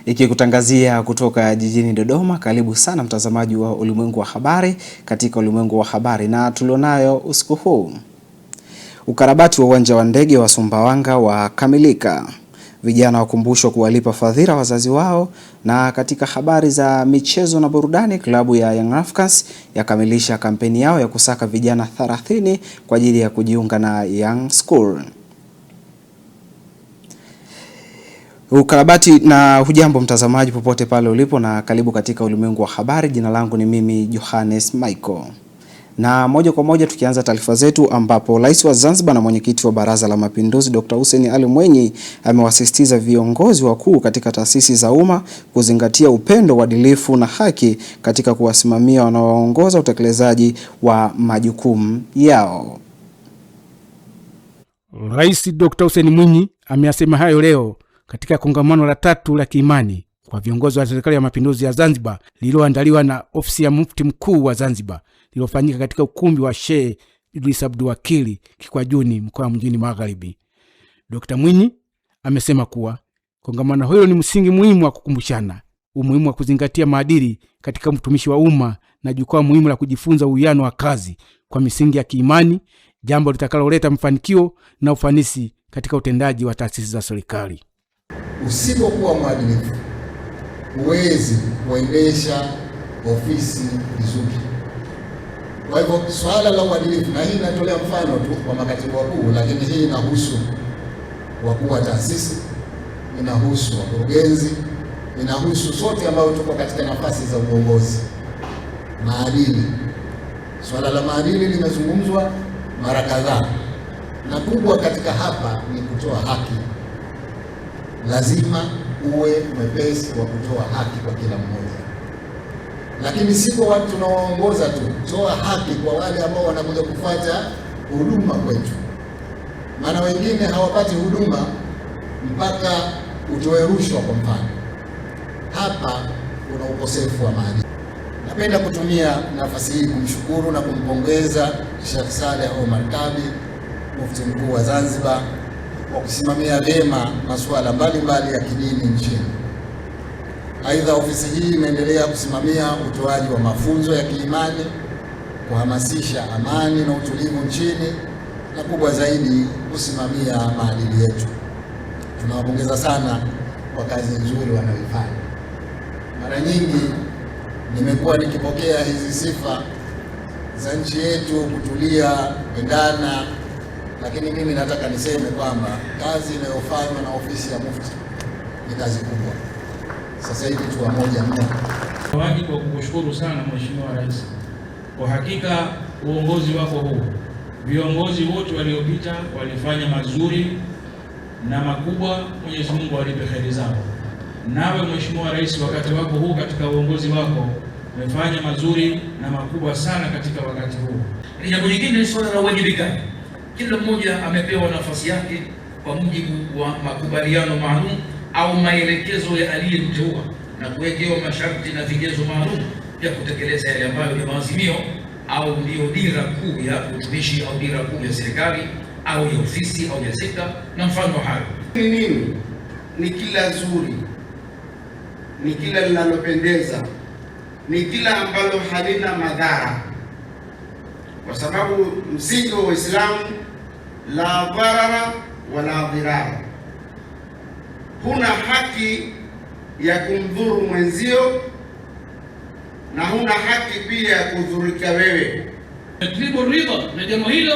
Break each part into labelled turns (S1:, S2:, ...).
S1: Ikikutangazia kutoka jijini Dodoma. Karibu sana mtazamaji wa Ulimwengu wa Habari katika Ulimwengu wa Habari, na tulionayo usiku huu. Ukarabati wa uwanja wa ndege wa Sumbawanga wakamilika. Vijana wakumbushwa kuwalipa fadhila wazazi wao, na katika habari za michezo na burudani, klabu ya Young Africans yakamilisha kampeni yao ya kusaka vijana 30 kwa ajili ya kujiunga na Young School. Ukarabati na hujambo mtazamaji popote pale ulipo, na karibu katika Ulimwengu wa Habari. Jina langu ni mimi Johannes Michael. Na moja kwa moja tukianza taarifa zetu, ambapo Rais wa Zanzibar na mwenyekiti wa Baraza la Mapinduzi Dr. Hussein Ali Mwinyi amewasisitiza viongozi wakuu katika taasisi za umma kuzingatia upendo, uadilifu na haki katika kuwasimamia wanaoongoza utekelezaji wa majukumu yao.
S2: Rais Dr. Hussein Mwinyi ameyasema hayo leo katika kongamano la 3 la kiimani kwa viongozi wa Serikali ya Mapinduzi ya Zanzibar lililoandaliwa na ofisi ya Mufti Mkuu wa Zanzibar, lililofanyika katika ukumbi wa Sheikh Idris Abdul Wakili Kikwajuni, mkoa Mjini Magharibi. Dr. Mwinyi amesema kuwa kongamano hilo ni msingi muhimu wa kukumbushana umuhimu wa kuzingatia maadili katika mtumishi wa umma na jukwaa muhimu la kujifunza uwiano wa kazi kwa misingi ya kiimani, jambo litakaloleta mafanikio na ufanisi katika utendaji wa taasisi za serikali.
S3: Usipokuwa mwadilifu huwezi kuendesha ofisi vizuri. Kwa hivyo swala la uadilifu, na hii inatolea mfano tu kwa makatibu wakuu, lakini hii inahusu wakuu wa taasisi, inahusu wakurugenzi, inahusu sote ambao tuko katika nafasi za uongozi. Maadili, swala la maadili limezungumzwa mara kadhaa, na kubwa katika hapa ni kutoa haki. Lazima uwe mwepesi wa kutoa haki kwa kila mmoja, lakini si kwa watu tunaoongoza tu. Toa haki kwa wale ambao wanakuja kufuata huduma kwetu, maana wengine hawapati huduma mpaka utoe rushwa. Kwa mfano, hapa kuna ukosefu wa maadili. Napenda kutumia nafasi hii kumshukuru na kumpongeza Sheikh Saleh Omar Kabi, Mufti Mkuu wa Zanzibar, kwa kusimamia vyema masuala mbalimbali ya kidini nchini. Aidha, ofisi hii imeendelea kusimamia utoaji wa mafunzo ya kiimani, kuhamasisha amani na utulivu nchini, na kubwa zaidi kusimamia maadili yetu. Tunawapongeza sana kwa kazi nzuri wanayoifanya. Mara nyingi nimekuwa nikipokea hizi sifa za nchi yetu kutulia, pendana, lakini mimi nataka niseme kwamba kazi inayofanywa na ofisi ya Mufti ni kazi kubwa. Sasa hivi tu moja mmoja.
S4: Wajibu wa kukushukuru sana Mheshimiwa Rais. Kwa hakika uongozi wako huu, viongozi wote waliopita walifanya mazuri na makubwa. Mwenyezi Mungu alipe kheri zao. Nawe Mheshimiwa Rais, wakati wako huu katika uongozi wako umefanya mazuri na makubwa sana katika wakati huu.
S5: Jambo lingine ni swala la uwajibikaji. Kila mmoja amepewa nafasi yake kwa mujibu wa makubaliano maalum au maelekezo ya aliyemteua, na kuwekewa masharti na vigezo maalum vya kutekeleza yale ambayo ni maazimio au ndio dira kuu ya utumishi au dira kuu ya serikali au ya ofisi au ya sekta na mfano hayo.
S6: Ni nini? Ni kila zuri, ni kila linalopendeza, ni kila ambalo halina madhara, kwa sababu msingi wa Uislamu la dharara wala dhirara. Huna haki ya kumdhuru mwenzio na huna haki pia ya kudhurika wewe.
S4: Tajlibu ridha, na jambo hilo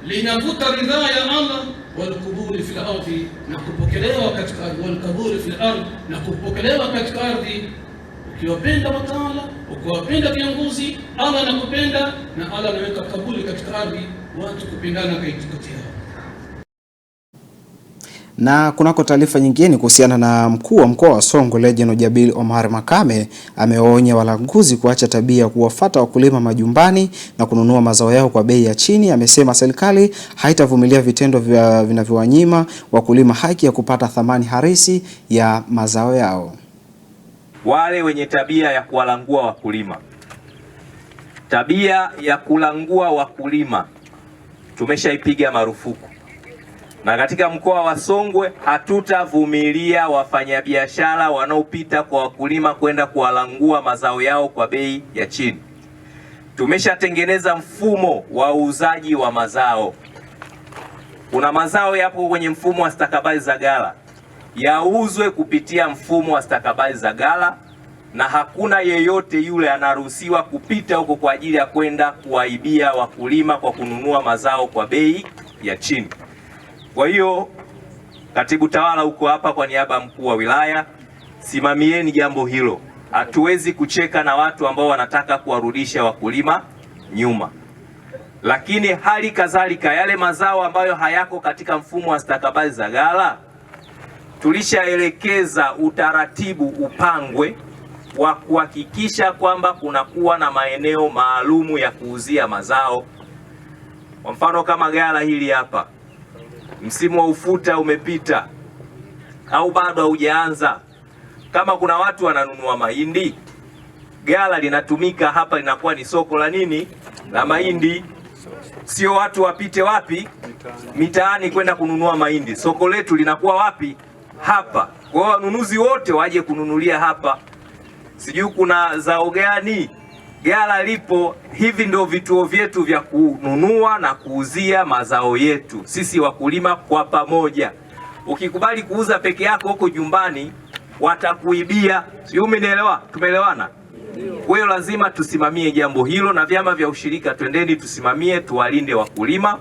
S4: linavuta ridhaa ya Allah, walqubuli fil ardhi, na kupokelewa katika ardhi, walqubuli fil ardhi, na kupokelewa katika ardhi. Ukiwapenda watawala, ukiwapenda viongozi, Allah anakupenda, na Allah anaweka kabuli katika ardhi, watu kupendana katikati yao.
S1: Na kunako taarifa nyingine kuhusiana na mkuu wa mkoa wa Songwe Legend Jabir Omar Makame amewaonya walanguzi kuacha tabia ya kuwafuata wakulima majumbani na kununua mazao yao kwa bei ya chini. Amesema serikali haitavumilia vitendo vinavyowanyima wakulima haki ya kupata thamani halisi ya mazao yao.
S7: Wale wenye tabia ya kuwalangua wakulima, tabia ya kulangua wakulima tumeshaipiga marufuku. na katika mkoa wa Songwe hatutavumilia wafanyabiashara wanaopita kwa wakulima kwenda kuwalangua mazao yao kwa bei ya chini. Tumeshatengeneza mfumo wa uuzaji wa mazao. Kuna mazao yapo kwenye mfumo wa stakabadhi za ghala, yauzwe kupitia mfumo wa stakabadhi za ghala, na hakuna yeyote yule anaruhusiwa kupita huko kwa ajili ya kwenda kuwaibia wakulima kwa kununua mazao kwa bei ya chini. Kwa hiyo katibu tawala huko hapa kwa niaba ya mkuu wa wilaya, simamieni jambo hilo. Hatuwezi kucheka na watu ambao wanataka kuwarudisha wakulima nyuma. Lakini hali kadhalika yale mazao ambayo hayako katika mfumo wa stakabadhi za ghala, tulishaelekeza utaratibu upangwe wa kuhakikisha kwamba kunakuwa na maeneo maalumu ya kuuzia mazao. Kwa mfano kama ghala hili hapa, msimu wa ufuta umepita au bado haujaanza, kama kuna watu wananunua mahindi, ghala linatumika hapa, linakuwa ni soko la nini? La mahindi. Sio watu wapite wapi? Mitaani kwenda kununua mahindi. Soko letu linakuwa wapi? Hapa. Kwa hiyo wanunuzi wote waje kununulia hapa. Sijui kuna zao gani, ghala lipo. Hivi ndio vituo vyetu vya kununua na kuuzia mazao yetu sisi wakulima kwa pamoja. Ukikubali kuuza peke yako huko nyumbani, watakuibia. Sio, umenielewa? Tumeelewana? Kwa hiyo lazima tusimamie jambo hilo, na vyama vya ushirika twendeni tusimamie, tuwalinde wakulima.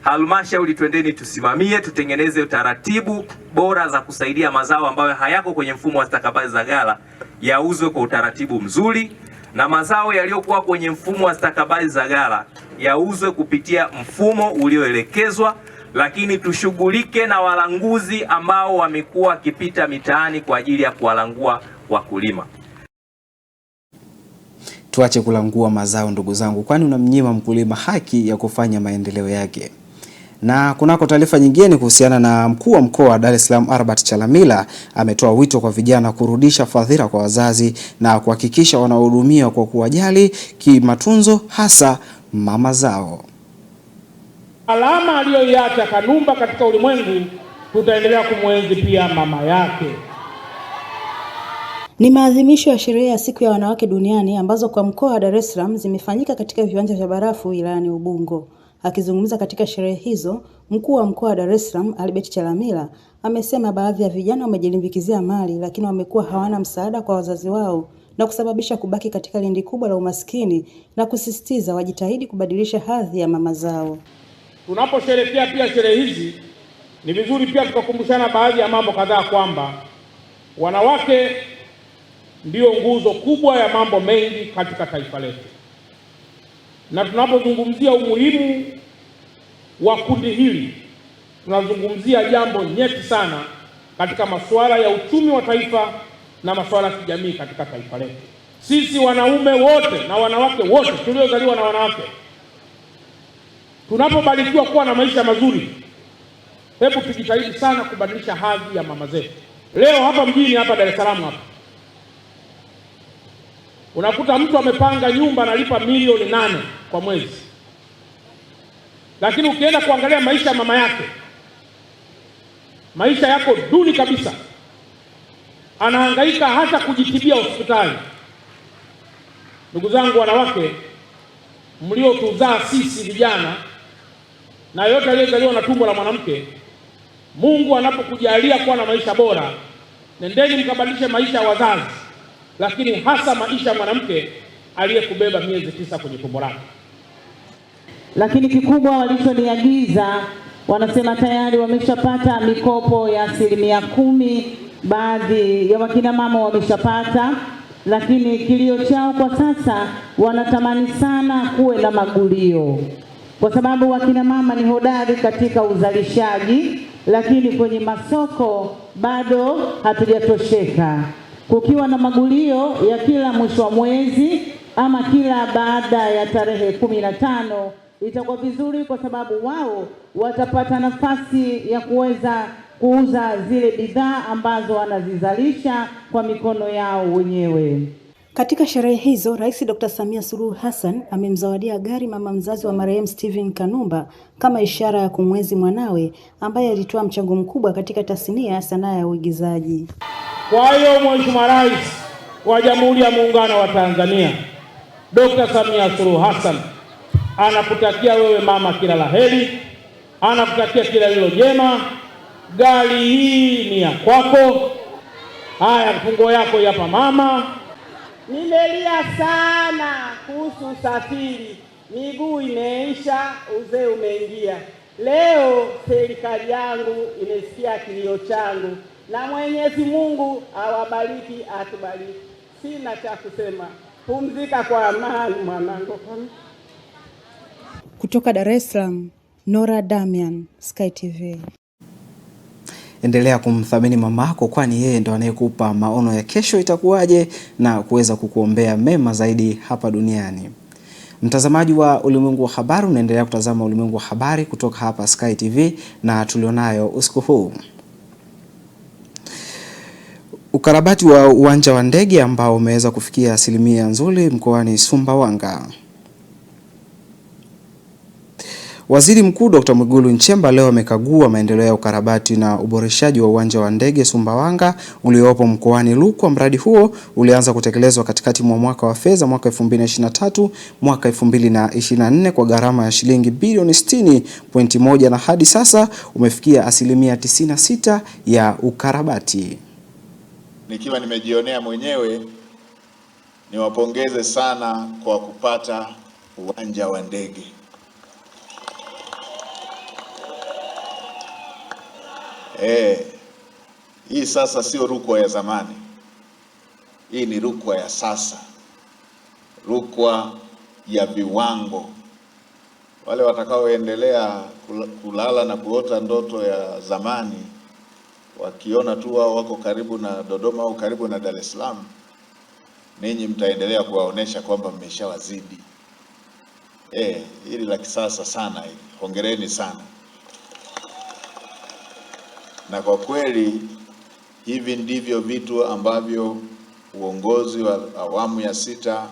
S7: Halmashauri twendeni tusimamie, tutengeneze utaratibu bora za kusaidia mazao ambayo hayako kwenye mfumo wa stakabadhi za ghala yauzwe kwa utaratibu mzuri, na mazao yaliyokuwa kwenye mfumo wa stakabadhi za ghala yauzwe kupitia mfumo ulioelekezwa. Lakini tushughulike na walanguzi ambao wamekuwa wakipita mitaani kwa ajili ya kuwalangua wakulima.
S1: Tuache kulangua mazao ndugu zangu, kwani unamnyima mkulima haki ya kufanya maendeleo yake. Na kunako taarifa nyingine kuhusiana na mkuu wa mkoa wa Dar es Salaam Albert Chalamila ametoa wito kwa vijana kurudisha fadhila kwa wazazi na kuhakikisha wanahudumia kwa kuwajali kimatunzo, hasa mama zao.
S8: Alama aliyoiacha Kanumba katika ulimwengu, tutaendelea kumwenzi pia mama yake.
S9: Ni maadhimisho ya sherehe ya siku ya wanawake duniani ambazo kwa mkoa wa Dar es Salaam zimefanyika katika viwanja vya Barafu wilayani Ubungo. Akizungumza katika sherehe hizo, mkuu wa mkoa wa Dar es Salaam Albert Chalamila amesema baadhi ya vijana wamejilimbikizia mali lakini wamekuwa hawana msaada kwa wazazi wao na kusababisha kubaki katika lindi kubwa la umaskini, na kusisitiza wajitahidi kubadilisha hadhi ya mama zao.
S8: Tunaposherehekea pia sherehe hizi, ni vizuri pia tukakumbushana baadhi ya mambo kadhaa, kwamba wanawake ndio nguzo kubwa ya mambo mengi katika taifa letu. Na tunapozungumzia umuhimu wa kundi hili, tunazungumzia jambo nyeti sana katika masuala ya uchumi wa taifa na masuala ya kijamii katika taifa letu. Sisi wanaume wote na wanawake wote tuliozaliwa na wanawake, tunapobarikiwa kuwa na maisha mazuri, hebu tujitahidi sana kubadilisha hadhi ya mama zetu. Leo hapa mjini hapa Dar es Salaam hapa, unakuta mtu amepanga nyumba analipa milioni 8 kwa mwezi, lakini ukienda kuangalia maisha ya mama yake, maisha yako duni kabisa. Anahangaika hata kujitibia hospitali. Ndugu zangu wanawake, mliotuzaa sisi vijana na yote aliyezaliwa na tumbo la mwanamke, Mungu anapokujalia kuwa na maisha bora, nendeni mkabadilishe maisha ya wazazi, lakini hasa maisha ya mwanamke aliyekubeba miezi 9 kwenye tumbo lake.
S10: Lakini kikubwa walichoniagiza, wanasema tayari wameshapata mikopo ya 10%, baadhi ya wakina mama wameshapata, lakini kilio chao kwa sasa wanatamani sana kuwe na magulio, kwa sababu wakina mama ni hodari katika uzalishaji, lakini kwenye masoko bado hatujatosheka. Kukiwa na magulio ya kila mwisho wa mwezi ama kila baada ya tarehe 15 itakuwa vizuri, kwa sababu wao watapata nafasi ya kuweza kuuza zile bidhaa ambazo wanazizalisha kwa mikono yao wenyewe.
S9: Katika sherehe hizo, Rais Dr. Samia Suluhu Hassan amemzawadia gari mama mzazi wa marehemu Steven Kanumba kama ishara ya kumwenzi mwanawe ambaye alitoa mchango mkubwa katika tasnia ya sanaa ya uigizaji.
S8: Kwa hiyo Mheshimiwa Rais wa Jamhuri ya Muungano wa Tanzania Dr. Samia Suluhu Hassan anakutakia wewe mama kila laheri, anakutakia kila lilo jema. Gari hii ni ya kwako. Haya, funguo yako hapa mama.
S10: Nimelia sana kuhusu usafiri, miguu imeisha, uzee umeingia. Leo serikali yangu imesikia kilio changu, na Mwenyezi Mungu awabariki, atubariki. Sina cha kusema, pumzika kwa amani mwanangu.
S9: Kutoka Dar es Salaam, Nora Damian, Sky TV.
S1: Endelea kumthamini mamako, kwani yeye ndo anayekupa maono ya kesho itakuwaje na kuweza kukuombea mema zaidi hapa duniani. Mtazamaji wa Ulimwengu wa Habari, unaendelea kutazama Ulimwengu wa Habari kutoka hapa Sky TV na tulionayo usiku huu. Ukarabati wa uwanja wa ndege ambao umeweza kufikia asilimia nzuri mkoani Sumbawanga. Waziri Mkuu Dr. Mwigulu Nchemba leo amekagua maendeleo ya ukarabati na uboreshaji wa uwanja wa ndege Sumbawanga uliopo mkoani Rukwa. Mradi huo ulianza kutekelezwa katikati mwa mwaka wa fedha mwaka 2023 mwaka 2024 kwa gharama ya shilingi bilioni 60.1 na hadi sasa umefikia asilimia 96 ya ukarabati.
S11: Nikiwa nimejionea mwenyewe, niwapongeze sana kwa kupata uwanja wa ndege. Hii sasa sio Rukwa ya zamani. Hii ni Rukwa ya sasa. Rukwa ya viwango. Wale watakaoendelea kulala na kuota ndoto ya zamani, wakiona tu wao wako karibu na Dodoma au karibu na Dar es Salaam, ninyi mtaendelea kuwaonesha kwamba mmeshawazidi. Hili la kisasa sana hili. Hongereni sana. Na kwa kweli hivi ndivyo vitu ambavyo uongozi wa awamu ya 6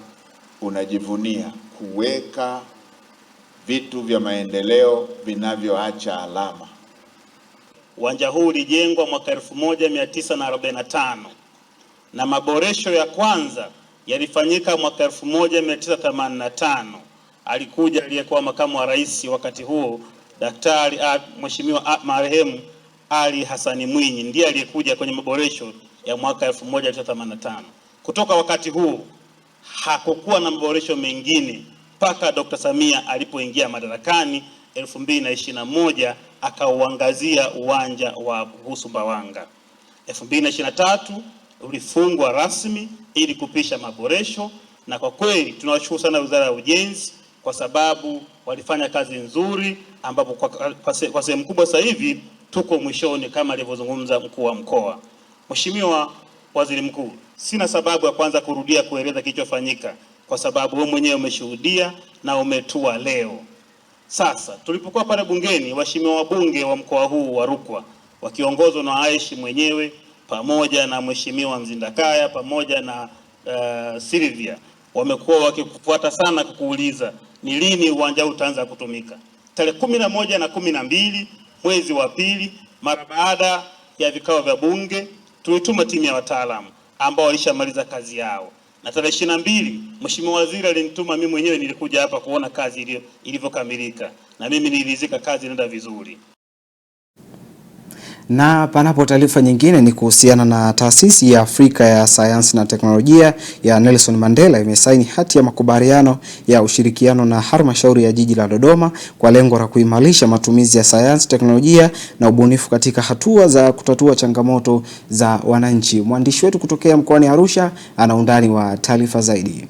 S11: unajivunia, kuweka vitu vya maendeleo vinavyoacha alama.
S12: Uwanja huu ulijengwa mwaka 1945 na maboresho ya kwanza yalifanyika mwaka 1985. Alikuja aliyekuwa makamu wa rais wakati huo, Daktari Mheshimiwa marehemu Ali Hassan Mwinyi, ndiye aliyekuja kwenye maboresho ya mwaka 1985. Kutoka wakati huu hakukuwa na maboresho mengine mpaka Dr. Samia alipoingia madarakani 2021 akauangazia uwanja wa Sumbawanga. 2023 ulifungwa rasmi ili kupisha maboresho, na kwa kweli tunawashukuru sana Wizara ya Ujenzi kwa sababu walifanya kazi nzuri, ambapo kwa sehemu kubwa sasa hivi tuko mwishoni kama alivyozungumza mkuu wa mkoa. Mheshimiwa Waziri Mkuu, sina sababu ya kwanza kurudia kueleza kilichofanyika kwa sababu wewe mwenyewe umeshuhudia na umetua leo. Sasa tulipokuwa pale bungeni, waheshimiwa wabunge wa mkoa huu wa Rukwa wakiongozwa na Aishi mwenyewe pamoja na Mheshimiwa Mzindakaya pamoja na Silvia wamekuwa wakikufuata sana kukuuliza ni lini uwanja huu utaanza kutumika. Tarehe 11 na 12 mwezi wa pili, mara baada ya vikao vya bunge, tulituma timu ya wataalamu ambao walishamaliza kazi yao. Na tarehe 22 Mheshimiwa Waziri alinituma mimi mwenyewe, nilikuja hapa kuona kazi ilivyokamilika, na mimi niliridhika, kazi inaenda vizuri.
S1: Na panapo taarifa nyingine ni kuhusiana na taasisi ya Afrika ya sayansi na teknolojia ya Nelson Mandela imesaini hati ya makubaliano ya ushirikiano na halmashauri ya jiji la Dodoma kwa lengo la kuimarisha matumizi ya sayansi, teknolojia na ubunifu katika hatua za kutatua changamoto za wananchi. Mwandishi wetu kutokea mkoani Arusha ana undani wa taarifa zaidi.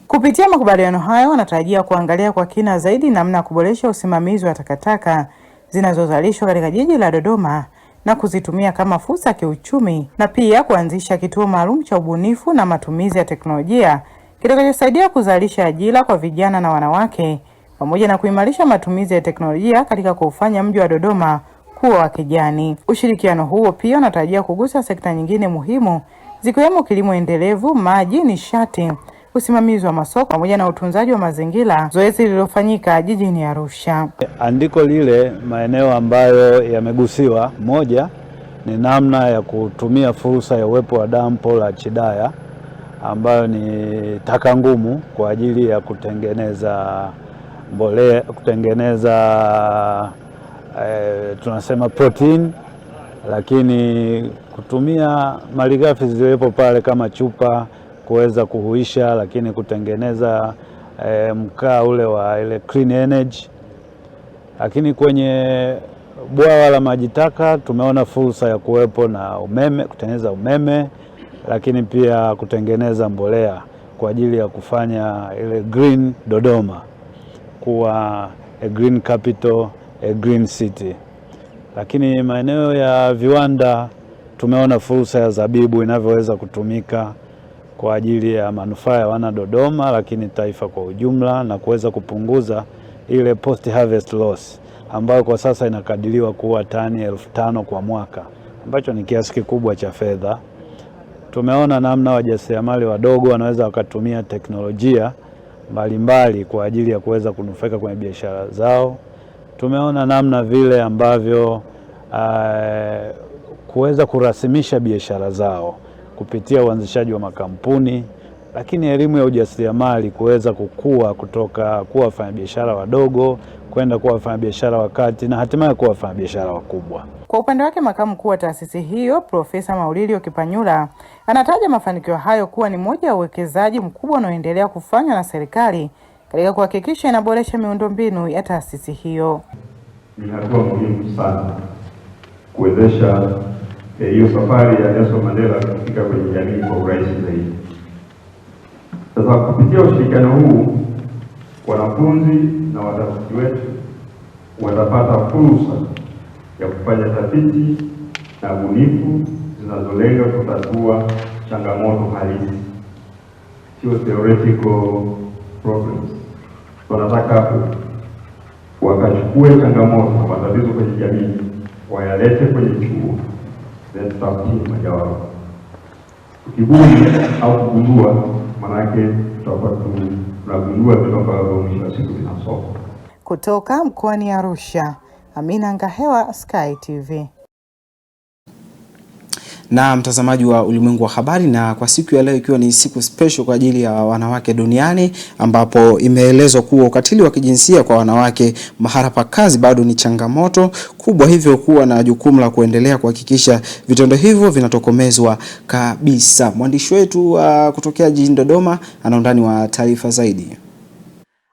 S13: Kupitia makubaliano hayo wanatarajia kuangalia kwa kina zaidi namna ya kuboresha usimamizi wa takataka zinazozalishwa katika jiji la Dodoma na kuzitumia kama fursa ya kiuchumi, na pia kuanzisha kituo maalum cha ubunifu na matumizi ya teknolojia kitakachosaidia kuzalisha ajira kwa vijana na wanawake, pamoja na kuimarisha matumizi ya teknolojia katika kufanya mji wa Dodoma kuwa wa kijani. Ushirikiano huo pia unatarajia kugusa sekta nyingine muhimu zikiwemo kilimo endelevu, maji, nishati, usimamizi wa masoko pamoja na utunzaji wa mazingira, zoezi lililofanyika jijini Arusha.
S14: Andiko lile maeneo ambayo yamegusiwa, moja ni namna ya kutumia fursa ya uwepo wa dampo la Chidaya ambayo ni taka ngumu kwa ajili ya kutengeneza mbolea, kutengeneza tunasema protein, lakini kutumia malighafi zilizopo pale kama chupa kuweza kuhuisha, lakini kutengeneza mkaa ule wa ile clean energy. Lakini kwenye bwawa la maji taka tumeona fursa ya kuwepo na umeme, kutengeneza umeme, lakini pia kutengeneza mbolea kwa ajili ya kufanya ile green Dodoma kuwa a green capital, a green city. Lakini maeneo ya viwanda tumeona fursa ya zabibu inavyoweza kutumika kwa ajili ya manufaa ya wana Dodoma, lakini taifa kwa ujumla, na kuweza kupunguza ile post harvest loss ambayo kwa sasa inakadiriwa kuwa tani 5,000 kwa mwaka, ambacho ni kiasi kikubwa cha fedha. Tumeona namna wajasiriamali wadogo wanaweza wakatumia teknolojia mbalimbali kwa ajili ya kuweza kunufaika kwenye biashara zao. Tumeona namna vile ambavyo kuweza kurasimisha biashara zao kupitia uanzishaji wa makampuni, lakini elimu ya ujasiriamali kuweza kukua kutoka kuwa wafanyabiashara wadogo kwenda kuwa wafanyabiashara wa kati na hatimaye kuwa wafanyabiashara wakubwa.
S13: Kwa upande wake, makamu mkuu wa taasisi hiyo Profesa Maulilio Kipanyula anataja mafanikio hayo kuwa ni moja ya uwekezaji mkubwa unaoendelea kufanywa na serikali katika kuhakikisha inaboresha miundombinu ya taasisi hiyo.
S15: Ni hatua muhimu sana kuwezesha hiyo safari ya Nelson Mandela kufika kwenye jamii kwa urahisi zaidi. Sasa kupitia ushirikiano huu, wanafunzi na watafiti wetu watapata fursa ya kufanya tafiti na bunifu zinazolenga kutatua changamoto halisi, sio theoretical problems. Tunataka wakachukue changamoto na matatizo kwenye jamii, wayalete kwenye chuo, then tutafutie majawabu. Tukibuni au kugundua, manake tutakuwa tunagundua vitu ambavyo mwisho wa siku vinasoma.
S13: Kutoka mkoani Arusha, Amina Ngahewa, Sky TV.
S1: Na mtazamaji wa Ulimwengu wa Habari, na kwa siku ya leo ikiwa ni siku special kwa ajili ya wanawake duniani, ambapo imeelezwa kuwa ukatili wa kijinsia kwa wanawake mahala pa kazi bado ni changamoto kubwa, hivyo kuwa na jukumu la kuendelea kuhakikisha vitendo hivyo vinatokomezwa kabisa. Mwandishi wetu kutokea jijini Dodoma ana undani wa taarifa zaidi.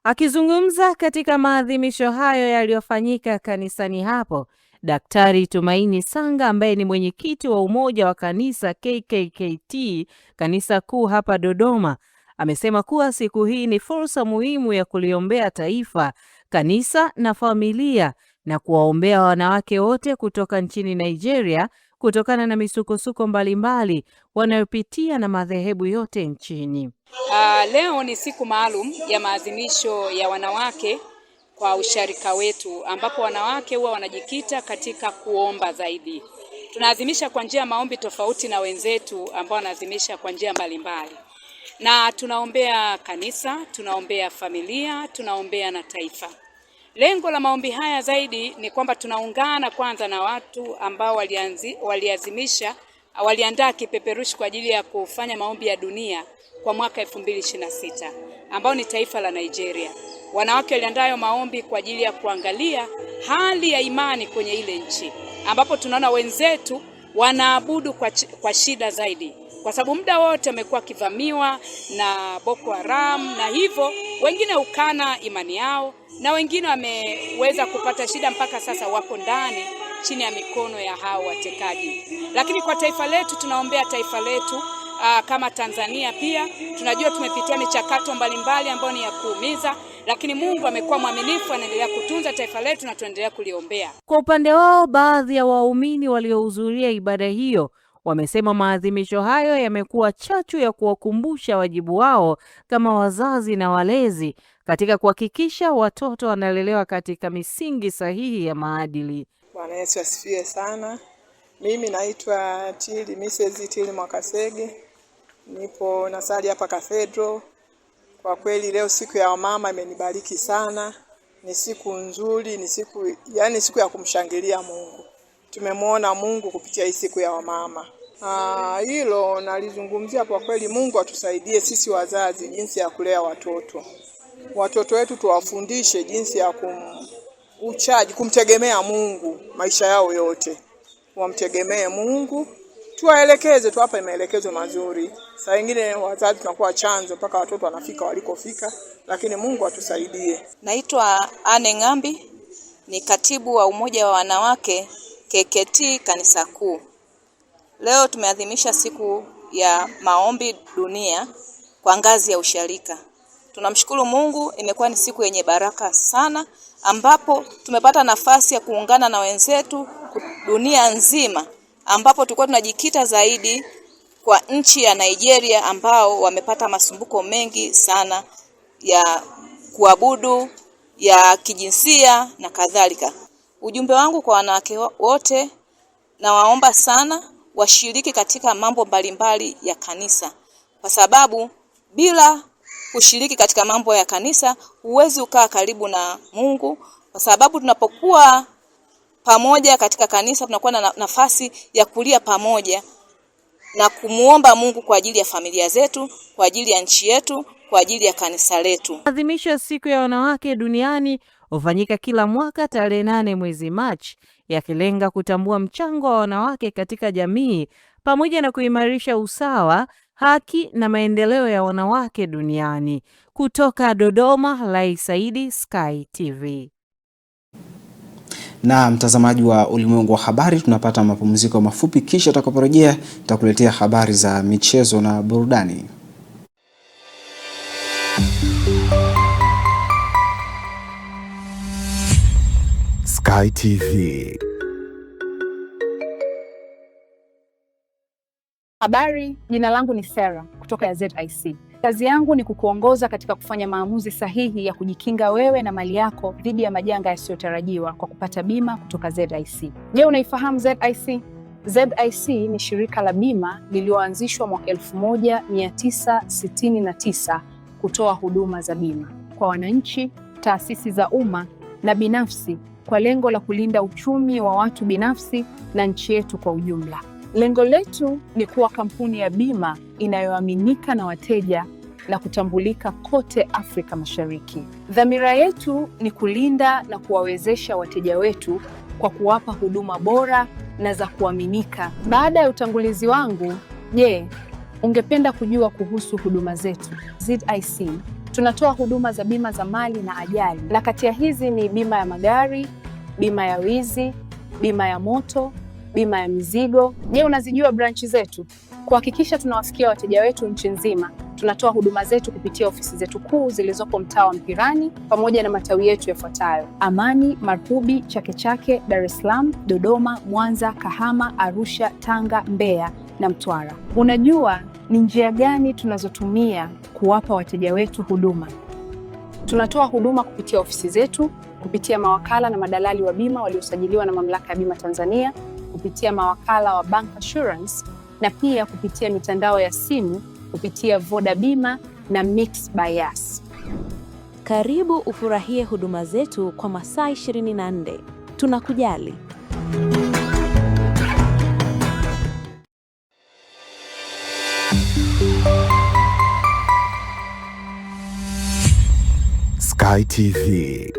S16: Akizungumza katika maadhimisho hayo yaliyofanyika kanisani hapo, Daktari Tumaini Sanga ambaye ni mwenyekiti wa umoja wa kanisa KKKT, kanisa kuu hapa Dodoma, amesema kuwa siku hii ni fursa muhimu ya kuliombea taifa, kanisa na familia, na kuwaombea wanawake wote kutoka nchini Nigeria kutokana na misukosuko mbalimbali wanayopitia na madhehebu yote nchini.
S17: Leo ni siku maalum ya maadhimisho ya wanawake kwa usharika wetu, ambapo wanawake huwa wanajikita katika kuomba zaidi. Tunaadhimisha kwa njia ya maombi tofauti na wenzetu ambao wanaadhimisha kwa njia mbalimbali. Na tunaombea kanisa, tunaombea familia, tunaombea na taifa. Lengo la maombi haya zaidi ni kwamba tunaungana kwanza na watu ambao waliandaa kipeperushi kwa ajili ya kufanya maombi ya dunia kwa mwaka 2026 ambao ni taifa la Nigeria. Wanawake waliandaa maombi kwa ajili ya kuangalia hali ya imani kwenye ile nchi, ambapo tunaona wenzetu wanaabudu kwa shida zaidi, kwa sababu muda wote wamekuwa kivamiwa na Boko Haram, na hivyo wengine ukana imani yao na wengine wameweza kupata shida mpaka sasa wako ndani chini ya mikono ya hao watekaji. Lakini kwa taifa letu, tunaombea taifa letu kama Tanzania pia. Tunajua tumepitia michakato mbalimbali ambayo ni ya kuumiza, lakini Mungu amekuwa mwaminifu, anaendelea kutunza taifa letu na tunaendelea kuliombea.
S16: Kwa upande wao, baadhi ya waumini waliohudhuria ibada hiyo wamesema maadhimisho hayo yamekuwa chachu ya kuwakumbusha wajibu wao kama wazazi na walezi katika kuhakikisha watoto wanalelewa katika misingi sahihi ya maadili.
S18: Bwana Yesu asifiwe sana. Mimi naitwa Mrs. Tili Mwakasege. Nipo nasali hapa Cathedral. Kwa kweli leo siku ya wamama imenibariki sana. Ni siku nzuri, ni siku ya kumshangilia Mungu. Tumemwona Mungu kupitia hii siku ya wamama. Hilo nalizungumzia kwa kweli. Mungu atusaidie sisi wazazi jinsi ya kulea watoto. Watoto wetu tuwafundishe jinsi ya kumtegemea Mungu maisha yao yote. Wamtegemee Mungu. Tuwaelekeze, tuwape maelekezo mazuri. Saa nyingine wazazi tunakuwa chanzo mpaka watoto wanafika walikofika, lakini Mungu atusaidie.
S19: Naitwa Anne Ngambi, ni katibu wa Umoja wa Wanawake KKT Kanisa Kuu. Leo tumeadhimisha siku ya maombi dunia kwa ngazi ya usharika. Tunamshukuru Mungu, imekuwa ni siku yenye baraka sana ambapo tumepata nafasi ya kuungana na wenzetu dunia nzima, ambapo tulikuwa tunajikita zaidi kwa nchi ya Nigeria ambao wamepata masumbuko mengi sana ya kuabudu, ya kijinsia na kadhalika. Ujumbe wangu kwa wanawake wote, na waomba sana washiriki katika mambo mbalimbali ya kanisa, kwa sababu bila kushiriki katika mambo ya kanisa huwezi ukaa karibu na Mungu, kwa sababu tunapokuwa pamoja katika kanisa tunakuwa na nafasi ya kulia pamoja na kumuomba Mungu kwa ajili ya familia zetu, kwa ajili ya nchi yetu, kwa ajili ya kanisa letu.
S16: Maadhimisho ya siku ya wanawake duniani hufanyika kila mwaka tarehe 8 mwezi Machi, yakilenga kutambua mchango wa wanawake katika jamii pamoja na kuimarisha usawa, haki na maendeleo ya wanawake duniani. Kutoka Dodoma, Lai Saidi, Sky TV.
S1: Na mtazamaji wa Ulimwengu wa Habari, tunapata mapumziko mafupi, kisha tutakaporejea tutakuletea habari za michezo na burudani.
S20: Sky TV.
S21: Habari, jina langu ni Sarah kutoka ZIC. Kazi yangu ni kukuongoza katika kufanya maamuzi sahihi ya kujikinga wewe na mali yako dhidi ya majanga yasiyotarajiwa kwa kupata bima kutoka ZIC. Je, unaifahamu ZIC? ZIC ni shirika la bima lililoanzishwa mwaka 1969 kutoa huduma za bima kwa wananchi, taasisi za umma na binafsi kwa lengo la kulinda uchumi wa watu binafsi na nchi yetu kwa ujumla. Lengo letu ni kuwa kampuni ya bima inayoaminika na wateja na kutambulika kote Afrika Mashariki. Dhamira yetu ni kulinda na kuwawezesha wateja wetu kwa kuwapa huduma bora na za kuaminika. Baada ya utangulizi wangu, je, ungependa kujua kuhusu huduma zetu? ZIC tunatoa huduma za bima za mali na ajali, na kati ya hizi ni bima ya magari, bima ya wizi, bima ya moto, bima ya mizigo. Je, unazijua branchi zetu? Kuhakikisha tunawafikia wateja wetu nchi nzima, tunatoa huduma zetu kupitia ofisi zetu kuu zilizopo mtaa wa Mpirani pamoja na matawi yetu yafuatayo: Amani, Marubi, Chake Chake, Dar es Salaam, Dodoma, Mwanza, Kahama, Arusha, Tanga, Mbeya na Mtwara. Unajua ni njia gani tunazotumia kuwapa wateja wetu huduma? Tunatoa huduma kupitia ofisi zetu, kupitia mawakala na madalali wa bima waliosajiliwa na Mamlaka ya Bima Tanzania, kupitia mawakala wa Bank Assurance na pia kupitia mitandao ya simu kupitia Voda Bima na Mix by Yas.
S22: Karibu ufurahie huduma zetu kwa masaa 24. Tunakujali.
S20: Sky TV.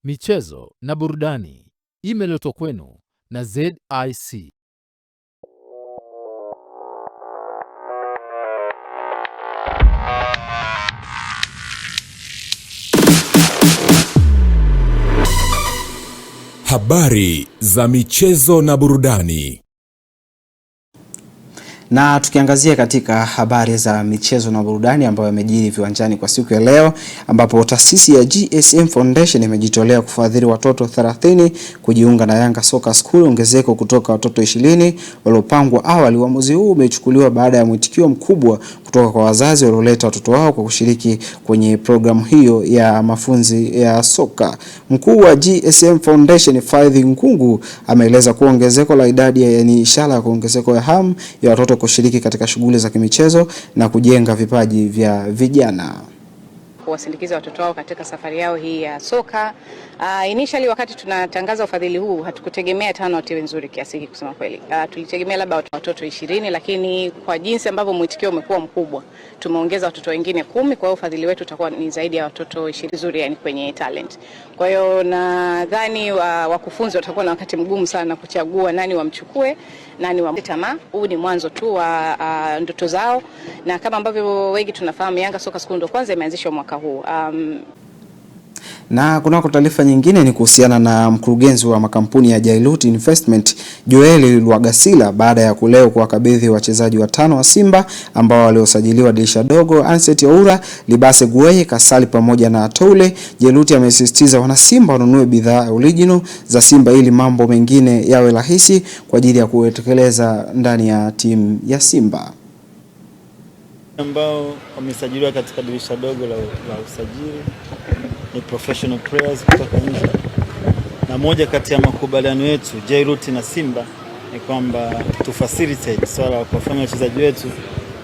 S23: Michezo na burudani imeletwa kwenu na ZIC.
S20: Habari za michezo na burudani.
S1: Na tukiangazia katika habari za michezo na burudani ambayo yamejiri viwanjani kwa siku ya leo, ambapo taasisi ya GSM Foundation imejitolea kufadhili watoto 30 kujiunga na Yanga Soccer School, ongezeko kutoka watoto 20 waliopangwa awali. Uamuzi huu umechukuliwa baada ya mwitikio mkubwa kutoka kwa wazazi walioleta watoto wao kwa kushiriki kwenye programu hiyo ya mafunzi ya soka. Mkuu wa GSM Foundation Faidhi Nkungu ameeleza kuwa ongezeko la idadi ni ishara ya kuongezeko ya hamu ya watoto kushiriki katika shughuli za kimichezo na kujenga vipaji vya vijana.
S2: Kuwasindikiza watoto wao katika safari yao hii ya soka. Initially wakati tunatangaza ufadhili huu hatukutegemea tano timu nzuri kiasi hiki kusema kweli. Tulitegemea labda watoto 20, lakini kwa jinsi ambavyo mwitikio umekuwa mkubwa tumeongeza watoto wengine 10, kwa hiyo ufadhili wetu utakuwa ni zaidi ya watoto 20 nzuri yani kwenye talent. Kwa hiyo nadhani wakufunzi watakuwa na wakati mgumu sana kuchagua nani wamchukue, nani wamtamaa. Huu ni mwanzo tu wa ndoto zao, na kama ambavyo wengi tunafahamu Yanga Soccer School ndo kwanza imeanzishwa mwaka huu.
S1: Na kunako taarifa nyingine ni kuhusiana na mkurugenzi wa makampuni ya Jailut Investment Joel Lwagasila baada ya kuleo kuwakabidhi wachezaji 5 wa Simba ambao waliosajiliwa dirisha dogo, Anset Oura, Libase Gueye, Kasali pamoja na Toule. Jailut amesisitiza wana Simba wanunue bidhaa original za Simba ili mambo mengine yawe rahisi kwa ajili ya kutekeleza ndani ya timu ya Simba.
S3: Ambao wamesajiliwa katika dirisha dogo la usajili ni professional players kutoka nje, na moja kati ya makubaliano yetu Jailut na Simba ni kwamba tu facilitate swala la kufanya wachezaji wetu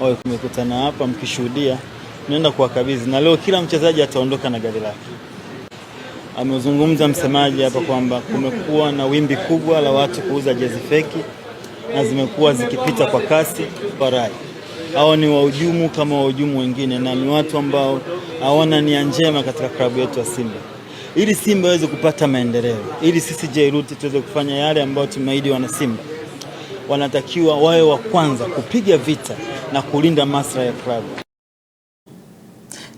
S3: wao kumekutana hapa mkishuhudia, tunaenda kuwakabidhi, na leo kila mchezaji ataondoka na gari lake. Amezungumza msemaji hapa kwamba kumekuwa na wimbi kubwa la watu kuuza jezi feki na zimekuwa zikipita kwa kasi kwa rai. Hao ni wahujumu kama wahujumu wengine, na ni watu ambao hawana nia njema katika klabu yetu ya Simba. Ili Simba iweze kupata maendeleo, ili sisi Jailut tuweze kufanya yale ambayo tumeahidi wana Simba, wanatakiwa wawe wa kwanza kupiga vita na kulinda maslahi ya klabu.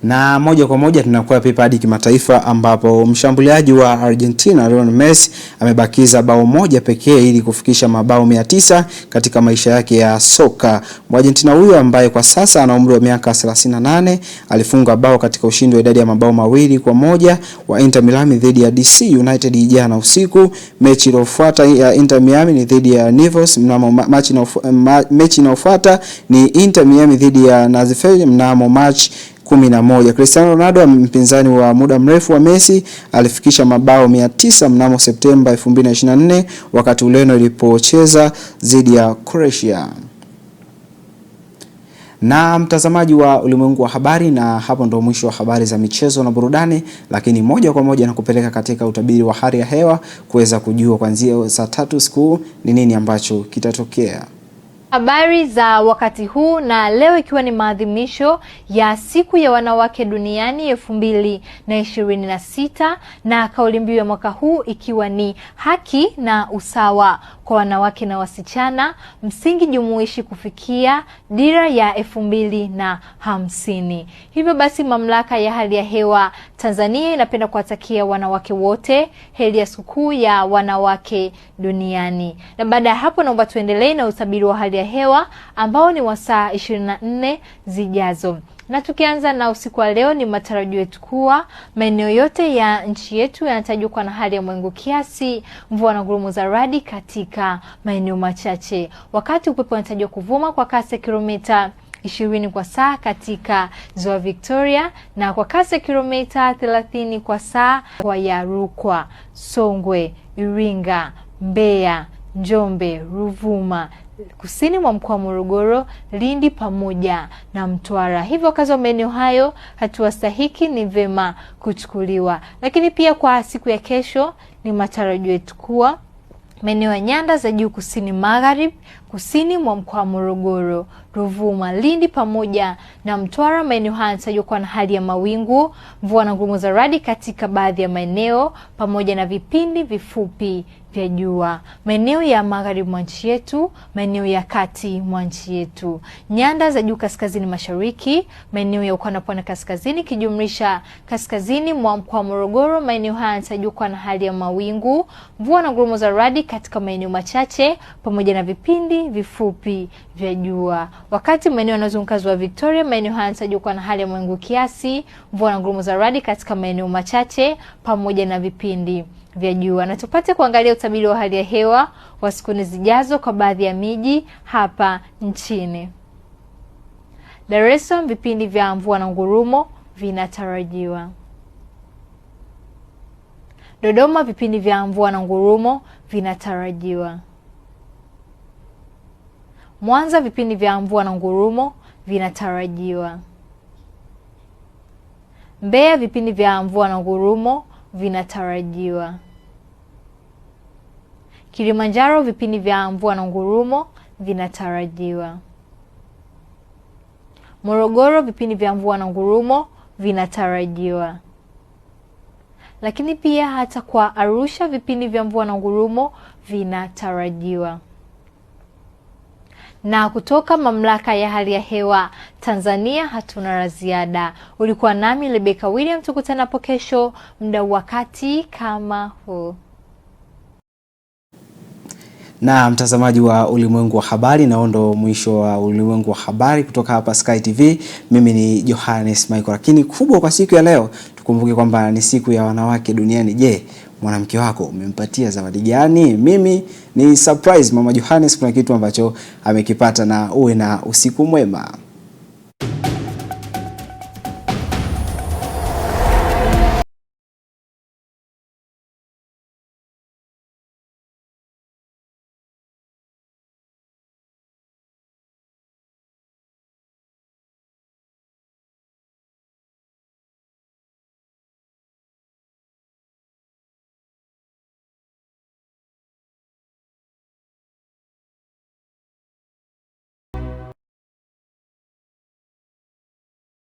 S1: Na moja kwa moja tunakuwa pipa hadi kimataifa, ambapo mshambuliaji wa Argentina Lionel Messi amebakiza bao moja pekee ili kufikisha mabao 900 katika maisha yake ya soka. Argentina huyo ambaye kwa sasa ana umri wa miaka 38 alifunga bao katika ushindi wa idadi ya mabao 2-1 wa Inter Miami dhidi ya DC United jana usiku. Mechi iliyofuata ya Inter Miami ni dhidi ya Nivos, mnamo mechi inayofuata ni Inter Miami dhidi ya Nazifel mnamo March 11. Cristiano Ronaldo, mpinzani wa muda mrefu wa Messi, alifikisha mabao 900 mnamo Septemba 2024 wakati Ureno ilipocheza dhidi ya Croatia. Na mtazamaji wa Ulimwengu wa Habari, na hapo ndo mwisho wa habari za michezo na burudani, lakini moja kwa moja nakupeleka katika utabiri wa hali ya hewa kuweza kujua kuanzia saa 3 usiku ni nini ambacho kitatokea.
S5: Habari za wakati huu, na leo ikiwa ni maadhimisho ya siku ya wanawake duniani 2026, na kauli mbiu ya mwaka huu ikiwa ni haki na usawa kwa wanawake na wasichana, msingi jumuishi kufikia dira ya 2050. Hivyo basi mamlaka ya hali ya hewa Tanzania inapenda kuwatakia wanawake wote heri ya sikukuu ya wanawake duniani. Na baada ya hapo naomba tuendelee na utabiri wa hali ya hewa ambao ni wa saa 24 zijazo. Na tukianza na usiku wa leo, ni matarajio yetu kuwa maeneo yote ya nchi yetu yanatajwa kuwa na hali ya mawingu kiasi, mvua na ngurumo za radi katika maeneo machache, wakati upepo unatajwa kuvuma kwa kasi ya kilomita 20 kwa saa katika Ziwa Victoria na kwa kasi ya kilomita 30 kwa saa kwa ya Rukwa, Songwe, Iringa, Mbeya, Njombe, Ruvuma, kusini mwa mkoa wa Morogoro, Lindi pamoja na Mtwara. Hivyo wakazi wa maeneo hayo hatua stahiki ni vema kuchukuliwa. Lakini pia kwa siku ya kesho ni matarajio yetu kuwa maeneo ya nyanda za juu kusini magharibi, kusini mwa mkoa wa Morogoro, Ruvuma, Lindi pamoja na Mtwara, maeneo haya yanatajwa kuwa na hali ya mawingu, mvua na ngurumo za radi katika baadhi ya maeneo pamoja na vipindi vifupi vya jua. Maeneo ya magharibi mwa nchi yetu, maeneo ya kati mwa nchi yetu, nyanda za juu kaskazini mashariki, maeneo ya ukanda pwani kaskazini kijumlisha kaskazini mwa mkoa wa Morogoro, maeneo haya yanatarajiwa kuwa na hali ya mawingu, mvua na ngurumo za radi katika maeneo machache pamoja na vipindi vifupi vya jua. Wakati maeneo yanayozunguka ziwa Victoria, maeneo haya yanatarajiwa kuwa na hali ya mawingu kiasi, mvua na ngurumo za radi katika maeneo machache pamoja na vipindi vya jua. Na tupate kuangalia utabiri wa hali ya hewa wa siku zijazo kwa baadhi ya miji hapa nchini. Dar es Salaam, vipindi vya mvua na ngurumo vinatarajiwa. Dodoma, vipindi vya mvua na ngurumo vinatarajiwa. Mwanza, vipindi vya mvua na ngurumo vinatarajiwa. Mbeya, vipindi vya mvua na ngurumo vinatarajiwa. Kilimanjaro, vipindi vya mvua na ngurumo vinatarajiwa. Morogoro, vipindi vya mvua na ngurumo vinatarajiwa. Lakini pia hata kwa Arusha, vipindi vya mvua na ngurumo vinatarajiwa. Na kutoka Mamlaka ya Hali ya Hewa Tanzania hatuna la ziada. Ulikuwa nami Rebecca William, tukutane hapo kesho muda wakati kama huu.
S1: Na mtazamaji wa Ulimwengu wa Habari, naondo mwisho wa Ulimwengu wa Habari kutoka hapa Sky TV. Mimi ni Johannes Michael. Lakini kubwa kwa siku ya leo, tukumbuke kwamba ni siku ya wanawake duniani. Je, mwanamke wako umempatia zawadi gani? Mimi ni surprise Mama Johannes, kuna kitu ambacho amekipata, na uwe na usiku mwema.